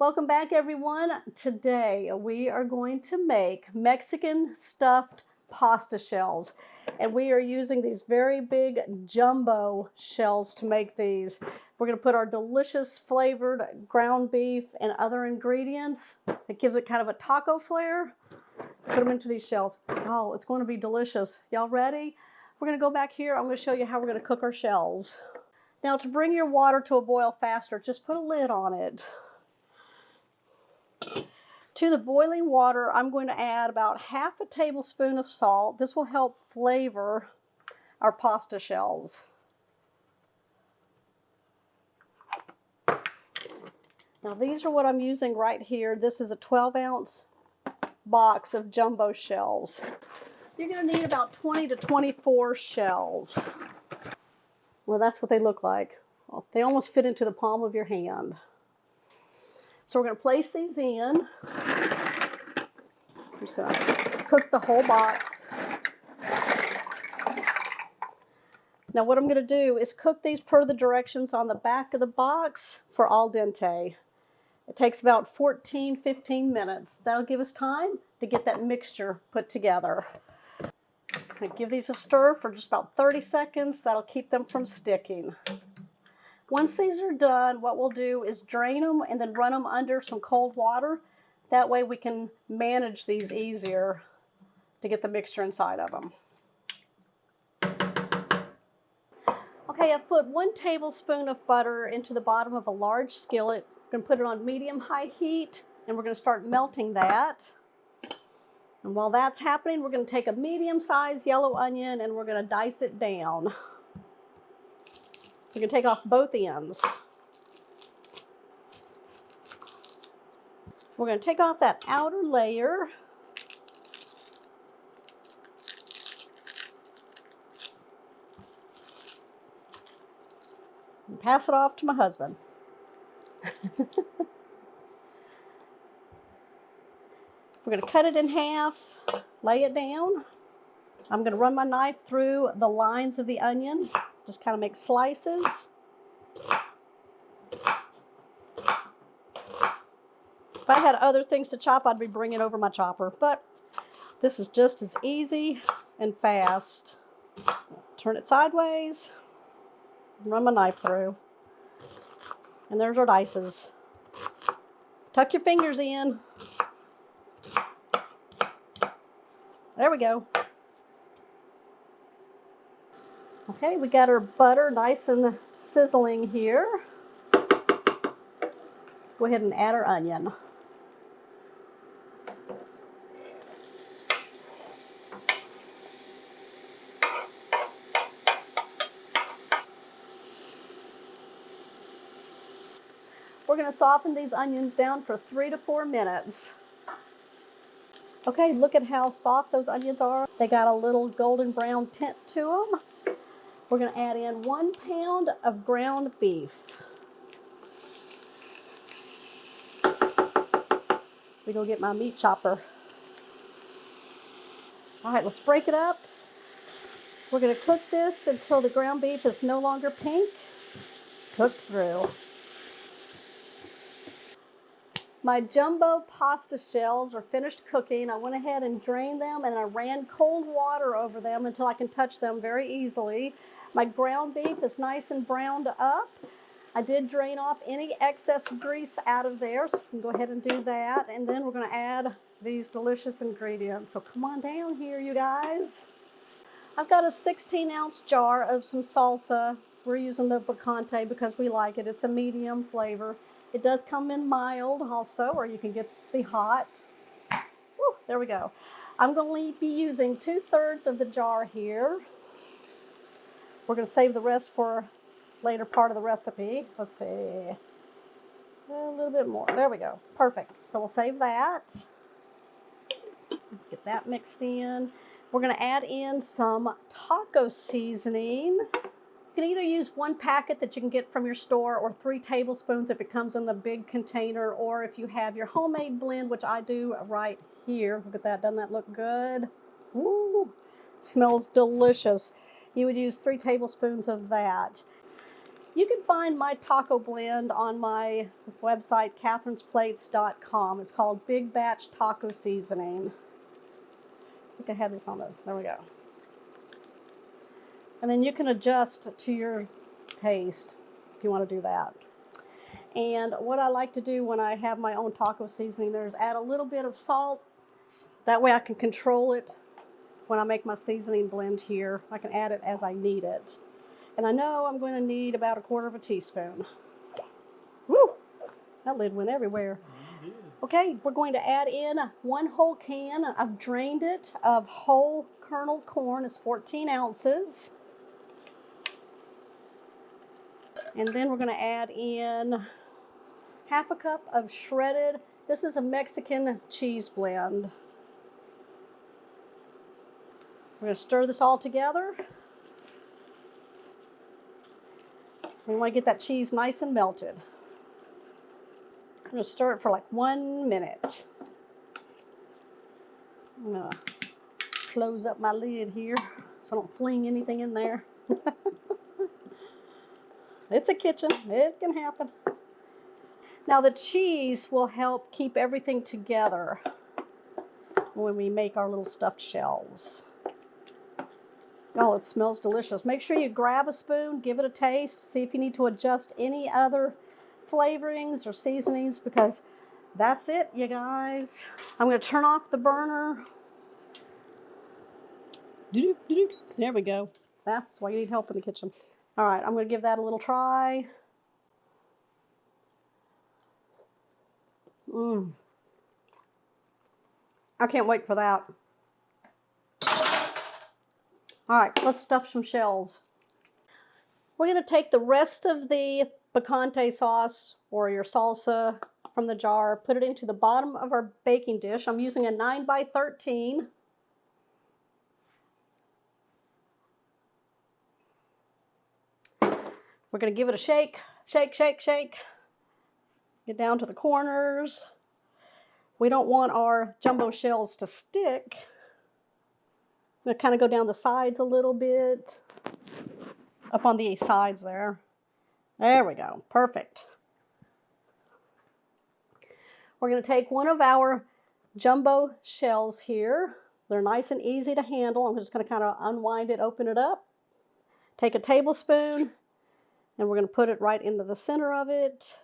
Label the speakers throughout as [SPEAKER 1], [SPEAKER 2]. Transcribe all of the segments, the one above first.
[SPEAKER 1] Welcome back, everyone. Today we are going to make Mexican stuffed pasta shells, and we are using these very big jumbo shells to make these. We're going to put our delicious flavored ground beef and other ingredients. It gives it kind of a taco flair. Put them into these shells. Oh, it's going to be delicious. Y'all ready? We're going to go back here. I'm going to show you how we're going to cook our shells. Now, to bring your water to a boil faster, just put a lid on it. To the boiling water, I'm going to add about half a tablespoon of salt. This will help flavor our pasta shells. Now, these are what I'm using right here. This is a 12-ounce box of jumbo shells. You're going to need about 20 to 24 shells. Well, that's what they look like. Well, they almost fit into the palm of your hand. So we're going to place these in. I'm just going to cook the whole box. Now what I'm going to do is cook these per the directions on the back of the box for al dente. It takes about 15 minutes. That'll give us time to get that mixture put together. Just going to give these a stir for just about 30 seconds. That'll keep them from sticking. Once these are done, what we'll do is drain them and then run them under some cold water. That way we can manage these easier to get the mixture inside of them. Okay, I've put 1 tablespoon of butter into the bottom of a large skillet. I'm going to put it on medium-high heat, and we're going to start melting that. And while that's happening, we're going to take a medium-sized yellow onion and we're going to dice it down. You can take off both ends. We're going to take off that outer layer. And pass it off to my husband. We're going to cut it in half, lay it down. I'm going to run my knife through the lines of the onion. Just kind of make slices. If I had other things to chop, I'd be bringing over my chopper, but this is just as easy and fast. Turn it sideways, run my knife through, and there's our dices. Tuck your fingers in. There we go. Okay, we got our butter nice and sizzling here. Let's go ahead and add our onion. We're going to soften these onions down for 3 to 4 minutes. Okay, look at how soft those onions are. They got a little golden brown tint to them. We're going to add in 1 pound of ground beef. We go get my meat chopper. All right, let's break it up. We're going to cook this until the ground beef is no longer pink. Cooked through. My jumbo pasta shells are finished cooking. I went ahead and drained them and I ran cold water over them until I can touch them very easily. My ground beef is nice and browned up. I did drain off any excess grease out of there, so you can go ahead and do that. And then we're going to add these delicious ingredients. So come on down here, you guys. I've got a 16-ounce jar of some salsa. We're using the picante because we like it. It's a medium flavor. It does come in mild also, or you can get the hot. Woo, there we go. I'm going to be using 2/3 of the jar here. We're going to save the rest for later part of the recipe. Let's see. A little bit more. There we go. Perfect. So we'll save that. Get that mixed in. We're going to add in some taco seasoning. You can either use 1 packet that you can get from your store or 3 tablespoons if it comes in the big container, or if you have your homemade blend, which I do right here. Look at that. Doesn't that look good? Ooh, smells delicious. You would use 3 tablespoons of that. You can find my taco blend on my website, catherinesplates.com. It's called Big Batch Taco Seasoning. I think I had this on there we go. And then you can adjust to your taste if you want to do that. And what I like to do when I have my own taco seasoning there is add a little bit of salt. That way I can control it when I make my seasoning blend here. I can add it as I need it. And I know I'm going to need about 1/4 teaspoon. Woo! That lid went everywhere. Okay, we're going to add in 1 whole can. I've drained it of whole kernel corn. It's 14 ounces. And then we're going to add in 1/2 cup of shredded. This is a Mexican cheese blend. We're going to stir this all together. We want to get that cheese nice and melted. I'm going to stir it for like 1 minute. I'm going to close up my lid here so I don't fling anything in there. It's a kitchen. It can happen. Now the cheese will help keep everything together when we make our little stuffed shells. Oh, it smells delicious. Make sure you grab a spoon, give it a taste, see if you need to adjust any other flavorings or seasonings, because that's it, you guys. I'm going to turn off the burner. There we go. That's why you need help in the kitchen. All right, I'm going to give that a little try. I can't wait for that. All right, let's stuff some shells. We're going to take the rest of the picante sauce or your salsa from the jar, put it into the bottom of our baking dish. I'm using a 9 by 13. We're going to give it a shake, shake, shake, shake. Get down to the corners. We don't want our jumbo shells to stick. I'm going to kind of go down the sides a little bit. Up on the sides there. There we go. Perfect. We're going to take one of our jumbo shells here. They're nice and easy to handle. I'm just going to kind of unwind it, open it up. Take a tablespoon, and we're going to put it right into the center of it.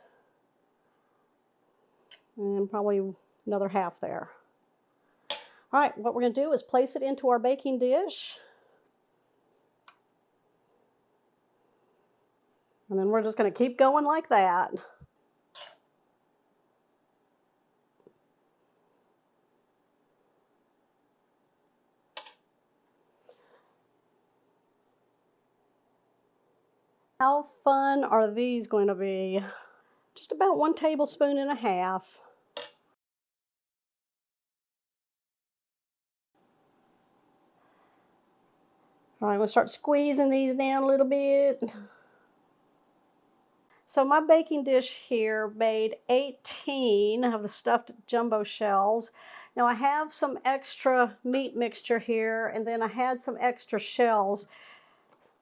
[SPEAKER 1] And probably another half there. All right, what we're going to do is place it into our baking dish. And then we're just going to keep going like that. How fun are these going to be? Just about 1.5 tablespoons. All right, I'm going to start squeezing these down a little bit. So my baking dish here made 18 of the stuffed jumbo shells. Now I have some extra meat mixture here, and then I had some extra shells.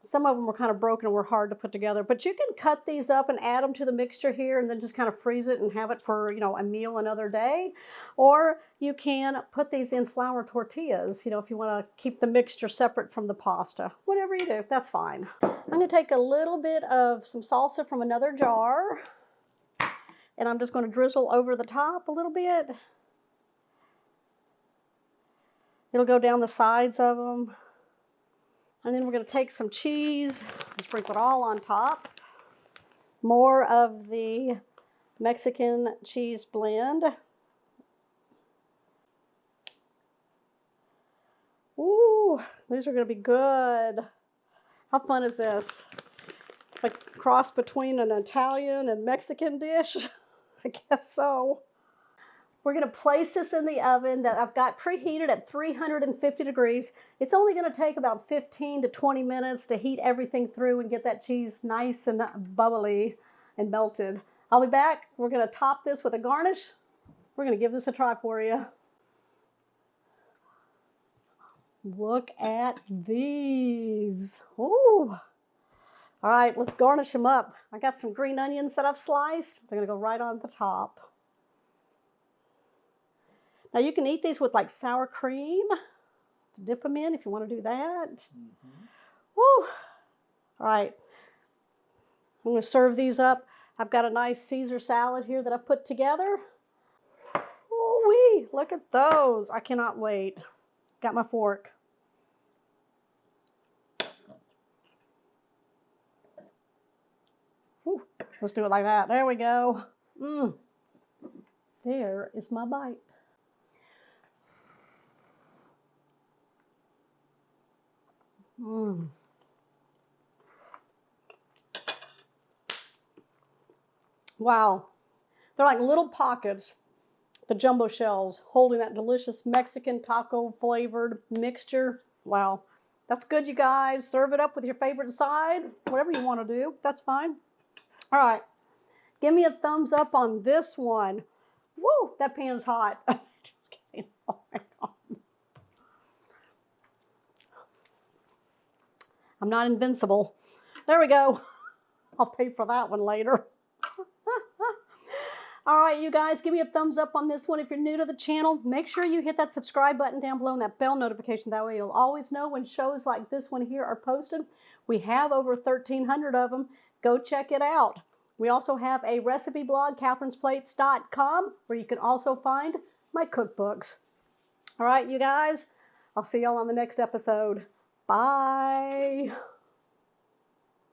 [SPEAKER 1] Some of them were kind of broken and were hard to put together, but you can cut these up and add them to the mixture here and then just kind of freeze it and have it for, you know, a meal another day. Or you can put these in flour tortillas, you know, if you want to keep the mixture separate from the pasta. Whatever you do, that's fine. I'm going to take a little bit of some salsa from another jar, and I'm just going to drizzle over the top a little bit. It'll go down the sides of them. And then we're going to take some cheese and sprinkle it all on top. More of the Mexican cheese blend. Ooh, these are going to be good. How fun is this? A cross between an Italian and Mexican dish? I guess so. We're going to place this in the oven that I've got preheated at 350 degrees. It's only going to take about 15 to 20 minutes to heat everything through and get that cheese nice and bubbly and melted. I'll be back. We're going to top this with a garnish. We're going to give this a try for you. Look at these. Ooh. All right, let's garnish them up. I got some green onions that I've sliced. They're gonna go right on the top. Now you can eat these with like sour cream to dip them in if you want to do that. Woo! All right, I'm gonna serve these up. I've got a nice Caesar salad here that I've put together. Ooh-wee, look at those. I cannot wait. Got my fork. Whew, let's do it like that. There we go. There is my bite. Wow. They're like little pockets, the jumbo shells, holding that delicious Mexican taco flavored mixture. Wow. That's good, you guys. Serve it up with your favorite side, whatever you want to do. That's fine. All right. Give me a thumbs up on this one. Woo, that pan's hot. Just kidding. Oh my God. I'm not invincible. There we go. I'll pay for that one later. All right, you guys, give me a thumbs up on this one. If you're new to the channel, make sure you hit that subscribe button down below and that bell notification. That way you'll always know when shows like this one here are posted. We have over 1,300 of them. Go check it out. We also have a recipe blog, catherinesplates.com, where you can also find my cookbooks. All right, you guys, I'll see y'all on the next episode. Bye.